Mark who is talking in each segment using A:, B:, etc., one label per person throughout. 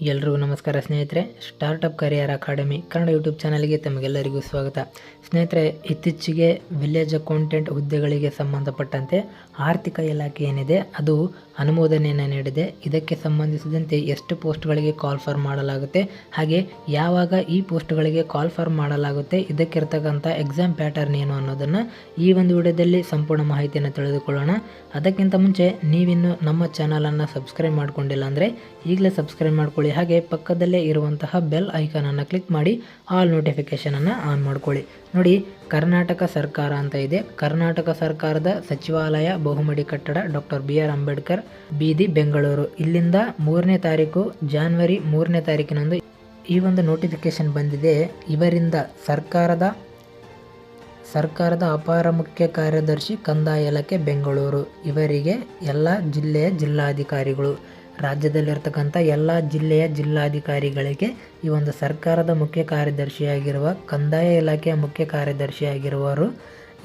A: ಎಲ್ರಿಗೂ ನಮಸ್ಕಾರ ಸ್ನೇಹಿತರೆ. Startup career academy Kannada YouTube ಚಾನಲ್ಗೆ ತಮಗೆಲ್ಲರಿಗೂ ಸ್ವಾಗತ. ಸ್ನೇಹಿತರೆ, ಇತ್ತೀಚೆಗೆ ವಿಲೇಜ್ ಅಕೌಂಟೆಂಟ್ ಹುದ್ದೆಗಳಿಗೆ ಸಂಬಂಧಪಟ್ಟಂತೆ ಆರ್ಥಿಕ ಇಲಾಖೆ ಏನಿದೆ ಅದು ಅನುಮೋದನೆಯನ್ನು ನೀಡಿದೆ. ಇದಕ್ಕೆ ಸಂಬಂಧಿಸಿದಂತೆ ಎಷ್ಟು ಪೋಸ್ಟ್ಗಳಿಗೆ ಕಾಲ್ ಫಾರ್ ಮಾಡಲಾಗುತ್ತೆ, ಹಾಗೆ ಯಾವಾಗ ಈ ಪೋಸ್ಟ್ಗಳಿಗೆ ಕಾಲ್ ಫಾರ್ ಮಾಡಲಾಗುತ್ತೆ, ಇದಕ್ಕಿರ್ತಕ್ಕಂಥ ಎಕ್ಸಾಮ್ ಪ್ಯಾಟರ್ನ್ ಏನು ಅನ್ನೋದನ್ನು ಈ ಒಂದು ವಿಡಿಯೋದಲ್ಲಿ ಸಂಪೂರ್ಣ ಮಾಹಿತಿಯನ್ನು ತಿಳಿದುಕೊಳ್ಳೋಣ. ಅದಕ್ಕಿಂತ ಮುಂಚೆ ನೀವಿನ್ನು ನಮ್ಮ ಚಾನಲನ್ನು ಸಬ್ಸ್ಕ್ರೈಬ್ ಮಾಡ್ಕೊಂಡಿಲ್ಲ ಅಂದರೆ ಈಗಲೇ ಸಬ್ಸ್ಕ್ರೈಬ್ ಮಾಡ್ಕೊಳ್ಳಿ. ಹಾಗೆ ಪಕ್ಕದಲ್ಲೇ ಇರುವಂತಹ ಬೆಲ್ ಐಕಾನನ್ನು ಕ್ಲಿಕ್ ಮಾಡಿ ಆಲ್ ನೋಟಿಫಿಕೇಷನನ್ನು ಆನ್ ಮಾಡ್ಕೊಳ್ಳಿ. ನೋಡಿ, ಕರ್ನಾಟಕ ಸರ್ಕಾರ ಅಂತ ಇದೆ. ಕರ್ನಾಟಕ ಸರ್ಕಾರದ ಸಚಿವಾಲಯ, ಬಹುಮಡಿ ಕಟ್ಟಡ, ಡಾಕ್ಟರ್ BR ಅಂಬೇಡ್ಕರ್ ಬೀದಿ, ಬೆಂಗಳೂರು. ಇಲ್ಲಿಂದ 3ನೇ ತಾರೀಕು ಜನವರಿ 3ನೇ ತಾರೀಕಿನಂದು ಈ ಒಂದು ನೋಟಿಫಿಕೇಶನ್ ಬಂದಿದೆ. ಇವರಿಂದ ಸರ್ಕಾರದ ಅಪರ ಮುಖ್ಯ ಕಾರ್ಯದರ್ಶಿ, ಕಂದಾಯ ಇಲಾಖೆ, ಬೆಂಗಳೂರು. ಇವರಿಗೆ ಎಲ್ಲ ಜಿಲ್ಲೆಯ ಜಿಲ್ಲಾಧಿಕಾರಿಗಳು, ರಾಜ್ಯದಲ್ಲಿರ್ತಕ್ಕಂಥ ಎಲ್ಲ ಜಿಲ್ಲೆಯ ಜಿಲ್ಲಾಧಿಕಾರಿಗಳಿಗೆ ಈ ಒಂದು ಸರ್ಕಾರದ ಮುಖ್ಯ ಕಾರ್ಯದರ್ಶಿಯಾಗಿರುವ, ಕಂದಾಯ ಇಲಾಖೆಯ ಮುಖ್ಯ ಕಾರ್ಯದರ್ಶಿಯಾಗಿರುವವರು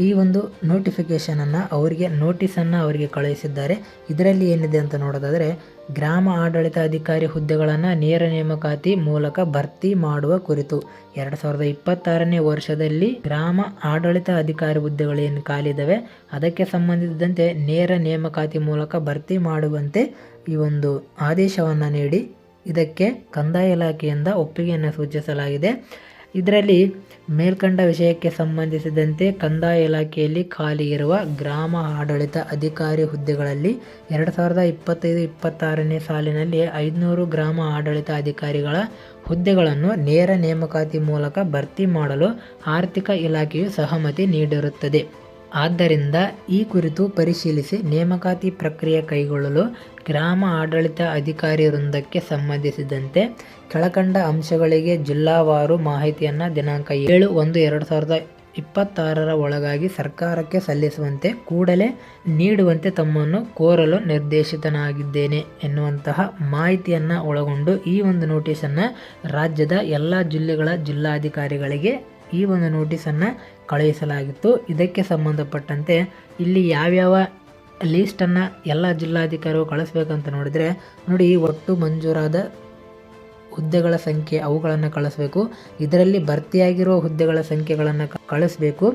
A: ಈ ಒಂದು ನೋಟಿಫಿಕೇಷನನ್ನು ನೋಟಿಸನ್ನು ಅವರಿಗೆ ಕಳುಹಿಸಿದ್ದಾರೆ. ಇದರಲ್ಲಿ ಏನಿದೆ ಅಂತ ನೋಡೋದಾದರೆ, ಗ್ರಾಮ ಆಡಳಿತ ಅಧಿಕಾರಿ ಹುದ್ದೆಗಳನ್ನು ನೇರ ನೇಮಕಾತಿ ಮೂಲಕ ಭರ್ತಿ ಮಾಡುವ ಕುರಿತು 2026ನೇ ವರ್ಷದಲ್ಲಿ ಗ್ರಾಮ ಆಡಳಿತ ಅಧಿಕಾರಿ ಹುದ್ದೆಗಳು ಏನು ಖಾಲಿದ್ದಾವೆ ಅದಕ್ಕೆ ಸಂಬಂಧಿಸಿದಂತೆ ನೇರ ನೇಮಕಾತಿ ಮೂಲಕ ಭರ್ತಿ ಮಾಡುವಂತೆ ಈ ಒಂದು ಆದೇಶವನ್ನು ನೀಡಿ ಇದಕ್ಕೆ ಕಂದಾಯ ಇಲಾಖೆಯಿಂದ ಒಪ್ಪಿಗೆಯನ್ನು ಸೂಚಿಸಲಾಗಿದೆ. ಇದರಲ್ಲಿ ಮೇಲ್ಕಂಡ ವಿಷಯಕ್ಕೆ ಸಂಬಂಧಿಸಿದಂತೆ ಕಂದಾಯ ಇಲಾಖೆಯಲ್ಲಿ ಖಾಲಿ ಇರುವ ಗ್ರಾಮ ಆಡಳಿತ ಅಧಿಕಾರಿ ಹುದ್ದೆಗಳಲ್ಲಿ 2025-26ನೇ ಸಾಲಿನಲ್ಲಿ 500 ಗ್ರಾಮ ಆಡಳಿತ ಅಧಿಕಾರಿಗಳ ಹುದ್ದೆಗಳನ್ನು ನೇರ ನೇಮಕಾತಿ ಮೂಲಕ ಭರ್ತಿ ಮಾಡಲು ಆರ್ಥಿಕ ಇಲಾಖೆಯು ಸಹಮತಿ ನೀಡಿರುತ್ತದೆ. ಆದ್ದರಿಂದ ಈ ಕುರಿತು ಪರಿಶೀಲಿಸಿ ನೇಮಕಾತಿ ಪ್ರಕ್ರಿಯೆ ಕೈಗೊಳ್ಳಲು ಗ್ರಾಮ ಆಡಳಿತ ಅಧಿಕಾರಿ ವೃಂದಕ್ಕೆ ಸಂಬಂಧಿಸಿದಂತೆ ಕೆಳಕಂಡ ಅಂಶಗಳಿಗೆ ಜಿಲ್ಲಾವಾರು ಮಾಹಿತಿಯನ್ನು ದಿನಾಂಕ 7/1/2026 ಒಳಗಾಗಿ ಸರ್ಕಾರಕ್ಕೆ ಸಲ್ಲಿಸುವಂತೆ ಕೂಡಲೇ ನೀಡುವಂತೆ ತಮ್ಮನ್ನು ಕೋರಲು ನಿರ್ದೇಶಿತನಾಗಿದ್ದೇನೆ ಎನ್ನುವಂತಹ ಮಾಹಿತಿಯನ್ನು ಒಳಗೊಂಡು ಈ ಒಂದು ನೋಟಿಸನ್ನು ರಾಜ್ಯದ ಎಲ್ಲ ಜಿಲ್ಲೆಗಳ ಜಿಲ್ಲಾಧಿಕಾರಿಗಳಿಗೆ ಈ ಒಂದು ನೋಟಿಸನ್ನು ಕಳುಹಿಸಲಾಗಿತ್ತು. ಇದಕ್ಕೆ ಸಂಬಂಧಪಟ್ಟಂತೆ ಇಲ್ಲಿ ಯಾವ್ಯಾವ ಲೀಸ್ಟನ್ನು ಎಲ್ಲ ಜಿಲ್ಲಾಧಿಕಾರಿಗಳು ಕಳಿಸ್ಬೇಕಂತ ನೋಡಿದರೆ, ನೋಡಿ, ಒಟ್ಟು ಮಂಜೂರಾದ ಹುದ್ದೆಗಳ ಸಂಖ್ಯೆ ಅವುಗಳನ್ನು ಕಳಿಸ್ಬೇಕು. ಇದರಲ್ಲಿ ಭರ್ತಿಯಾಗಿರುವ ಹುದ್ದೆಗಳ ಸಂಖ್ಯೆಗಳನ್ನು ಕಳಿಸ್ಬೇಕು.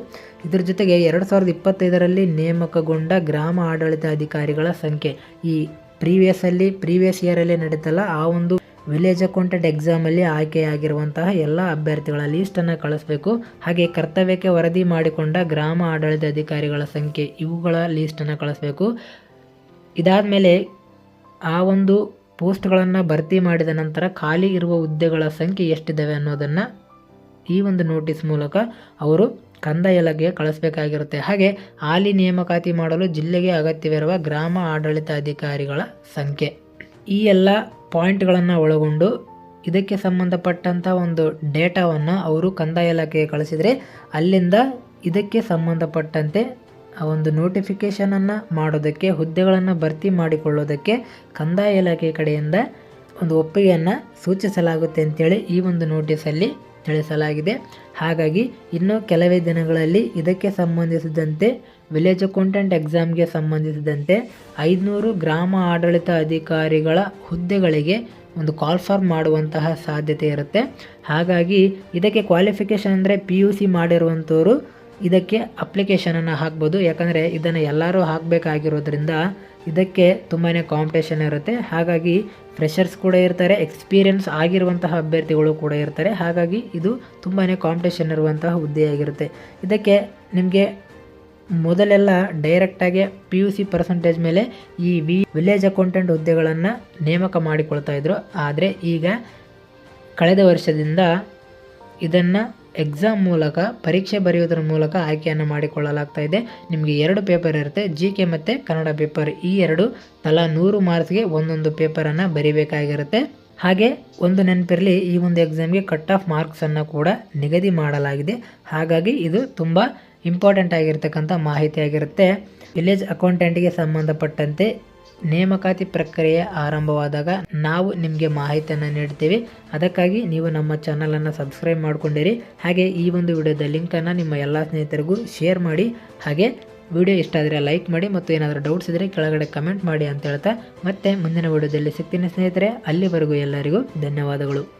A: ಇದರ ಜೊತೆಗೆ 2025ರಲ್ಲಿ ನೇಮಕಗೊಂಡ ಗ್ರಾಮ ಆಡಳಿತ ಅಧಿಕಾರಿಗಳ ಸಂಖ್ಯೆ, ಈ ಪ್ರೀವಿಯಸ್ ಇಯರಲ್ಲಿ ನಡೀತಲ್ಲ ಆ ಒಂದು ವಿಲೇಜ್ ಅಕೌಂಟೆಂಟ್ ಎಕ್ಸಾಮಲ್ಲಿ ಆಯ್ಕೆಯಾಗಿರುವಂತಹ ಎಲ್ಲ ಅಭ್ಯರ್ಥಿಗಳ ಲೀಸ್ಟನ್ನು ಕಳಿಸ್ಬೇಕು. ಹಾಗೆ ಕರ್ತವ್ಯಕ್ಕೆ ವರದಿ ಮಾಡಿಕೊಂಡ ಗ್ರಾಮ ಆಡಳಿತ ಅಧಿಕಾರಿಗಳ ಸಂಖ್ಯೆ ಇವುಗಳ ಲೀಸ್ಟನ್ನು ಕಳಿಸ್ಬೇಕು. ಇದಾದ ಮೇಲೆ ಆ ಒಂದು ಪೋಸ್ಟ್ಗಳನ್ನು ಭರ್ತಿ ಮಾಡಿದ ನಂತರ ಖಾಲಿ ಇರುವ ಹುದ್ದೆಗಳ ಸಂಖ್ಯೆ ಎಷ್ಟಿದ್ದಾವೆ ಅನ್ನೋದನ್ನು ಈ ಒಂದು ನೋಟಿಸ್ ಮೂಲಕ ಅವರು ಕಂದಾಯ ಇಲಾಖೆಗೆ ಕಳಿಸ್ಬೇಕಾಗಿರುತ್ತೆ. ಹಾಗೆ ಹಾಲಿ ನೇಮಕಾತಿ ಮಾಡಲು ಜಿಲ್ಲೆಗೆ ಅಗತ್ಯವಿರುವ ಗ್ರಾಮ ಆಡಳಿತ ಅಧಿಕಾರಿಗಳ ಸಂಖ್ಯೆ, ಈ ಎಲ್ಲ ಪಾಯಿಂಟ್ಗಳನ್ನು ಒಳಗೊಂಡು ಇದಕ್ಕೆ ಸಂಬಂಧಪಟ್ಟಂಥ ಒಂದು ಡೇಟಾವನ್ನು ಅವರು ಕಂದಾಯ ಇಲಾಖೆಗೆ ಕಳಿಸಿದರೆ ಅಲ್ಲಿಂದ ಇದಕ್ಕೆ ಸಂಬಂಧಪಟ್ಟಂತೆ ಆ ಒಂದು ನೋಟಿಫಿಕೇಷನನ್ನು ಮಾಡೋದಕ್ಕೆ, ಹುದ್ದೆಗಳನ್ನು ಭರ್ತಿ ಮಾಡಿಕೊಳ್ಳೋದಕ್ಕೆ ಕಂದಾಯ ಇಲಾಖೆ ಕಡೆಯಿಂದ ಒಂದು ಒಪ್ಪಿಗೆಯನ್ನು ಸೂಚಿಸಲಾಗುತ್ತೆ ಅಂತೇಳಿ ಈ ಒಂದು ನೋಟಿಸಲ್ಲಿ ತಿಳಿಸಲಾಗಿದೆ. ಹಾಗಾಗಿ ಇನ್ನೂ ಕೆಲವೇ ದಿನಗಳಲ್ಲಿ ಇದಕ್ಕೆ ಸಂಬಂಧಿಸಿದಂತೆ ವಿಲೇಜ್ ಅಕೌಂಟೆಂಟ್ ಎಕ್ಸಾಮ್ಗೆ ಸಂಬಂಧಿಸಿದಂತೆ 500 ಗ್ರಾಮ ಆಡಳಿತ ಅಧಿಕಾರಿಗಳ ಹುದ್ದೆಗಳಿಗೆ ಒಂದು ಕಾಲ್ ಫಾರ್ ಮಾಡುವಂತಹ ಸಾಧ್ಯತೆ ಇರುತ್ತೆ. ಹಾಗಾಗಿ ಇದಕ್ಕೆ ಕ್ವಾಲಿಫಿಕೇಷನ್ ಅಂದರೆ PUC ಮಾಡಿರುವಂಥವರು ಇದಕ್ಕೆ ಅಪ್ಲಿಕೇಶನನ್ನು ಹಾಕ್ಬೋದು. ಯಾಕಂದರೆ ಇದನ್ನು ಎಲ್ಲರೂ ಹಾಕಬೇಕಾಗಿರೋದ್ರಿಂದ ಇದಕ್ಕೆ ತುಂಬಾ ಕಾಂಪಿಟೇಷನ್ ಇರುತ್ತೆ. ಹಾಗಾಗಿ ಫ್ರೆಷರ್ಸ್ ಕೂಡ ಇರ್ತಾರೆ, ಎಕ್ಸ್ಪೀರಿಯನ್ಸ್ ಆಗಿರುವಂತಹ ಅಭ್ಯರ್ಥಿಗಳು ಕೂಡ ಇರ್ತಾರೆ. ಹಾಗಾಗಿ ಇದು ತುಂಬಾ ಕಾಂಪಿಟೇಷನ್ ಇರುವಂತಹ ಹುದ್ದೆಯಾಗಿರುತ್ತೆ. ಇದಕ್ಕೆ ನಿಮಗೆ ಮೊದಲೆಲ್ಲ ಡೈರೆಕ್ಟಾಗಿ PUC ಪರ್ಸೆಂಟೇಜ್ ಮೇಲೆ ಈ ವಿಲೇಜ್ ಅಕೌಂಟೆಂಟ್ ಹುದ್ದೆಗಳನ್ನು ನೇಮಕ ಮಾಡಿಕೊಳ್ತಾ ಇದ್ರು. ಆದರೆ ಈಗ ಕಳೆದ ವರ್ಷದಿಂದ ಇದನ್ನು ಎಕ್ಸಾಮ್ ಮೂಲಕ, ಪರೀಕ್ಷೆ ಬರೆಯೋದ್ರ ಮೂಲಕ ಆಯ್ಕೆಯನ್ನು ಮಾಡಿಕೊಳ್ಳಲಾಗ್ತಾ ಇದೆ. ನಿಮಗೆ 2 ಪೇಪರ್ ಇರುತ್ತೆ, GK ಮತ್ತು ಕನ್ನಡ ಪೇಪರ್. ಈ 2 ತಲಾ 100 ಮಾರ್ಕ್ಸ್ಗೆ ಒಂದೊಂದು ಪೇಪರನ್ನು ಬರೀಬೇಕಾಗಿರುತ್ತೆ. ಹಾಗೆ ಒಂದು ನೆನಪಿರಲಿ, ಈ ಒಂದು ಎಕ್ಸಾಮ್ಗೆ ಕಟ್ ಆಫ್ ಮಾರ್ಕ್ಸನ್ನು ಕೂಡ ನಿಗದಿ ಮಾಡಲಾಗಿದೆ. ಹಾಗಾಗಿ ಇದು ತುಂಬ ಇಂಪಾರ್ಟೆಂಟ್ ಆಗಿರ್ತಕ್ಕಂಥ ಮಾಹಿತಿಯಾಗಿರುತ್ತೆ. ವಿಲೇಜ್ ಅಕೌಂಟೆಂಟ್ಗೆ ಸಂಬಂಧಪಟ್ಟಂತೆ ನೇಮಕಾತಿ ಪ್ರಕ್ರಿಯೆ ಆರಂಭವಾದಾಗ ನಾವು ನಿಮಗೆ ಮಾಹಿತಿಯನ್ನು ನೀಡ್ತೀವಿ. ಅದಕ್ಕಾಗಿ ನೀವು ನಮ್ಮ ಚಾನಲನ್ನು ಸಬ್ಸ್ಕ್ರೈಬ್ ಮಾಡ್ಕೊಂಡಿರಿ. ಹಾಗೆ ಈ ಒಂದು ವಿಡಿಯೋದ ಲಿಂಕನ್ನು ನಿಮ್ಮ ಎಲ್ಲ ಸ್ನೇಹಿತರಿಗೂ ಶೇರ್ ಮಾಡಿ. ಹಾಗೆ ವಿಡಿಯೋ ಇಷ್ಟ ಆದರೆ ಲೈಕ್ ಮಾಡಿ ಮತ್ತು ಏನಾದರೂ ಡೌಟ್ಸ್ ಇದ್ದರೆ ಕೆಳಗಡೆ ಕಮೆಂಟ್ ಮಾಡಿ ಅಂತ ಹೇಳ್ತಾ ಮತ್ತೆ ಮುಂದಿನ ವಿಡಿಯೋದಲ್ಲಿ ಸಿಗ್ತೀನಿ ಸ್ನೇಹಿತರೆ. ಅಲ್ಲಿವರೆಗೂ ಎಲ್ಲರಿಗೂ ಧನ್ಯವಾದಗಳು.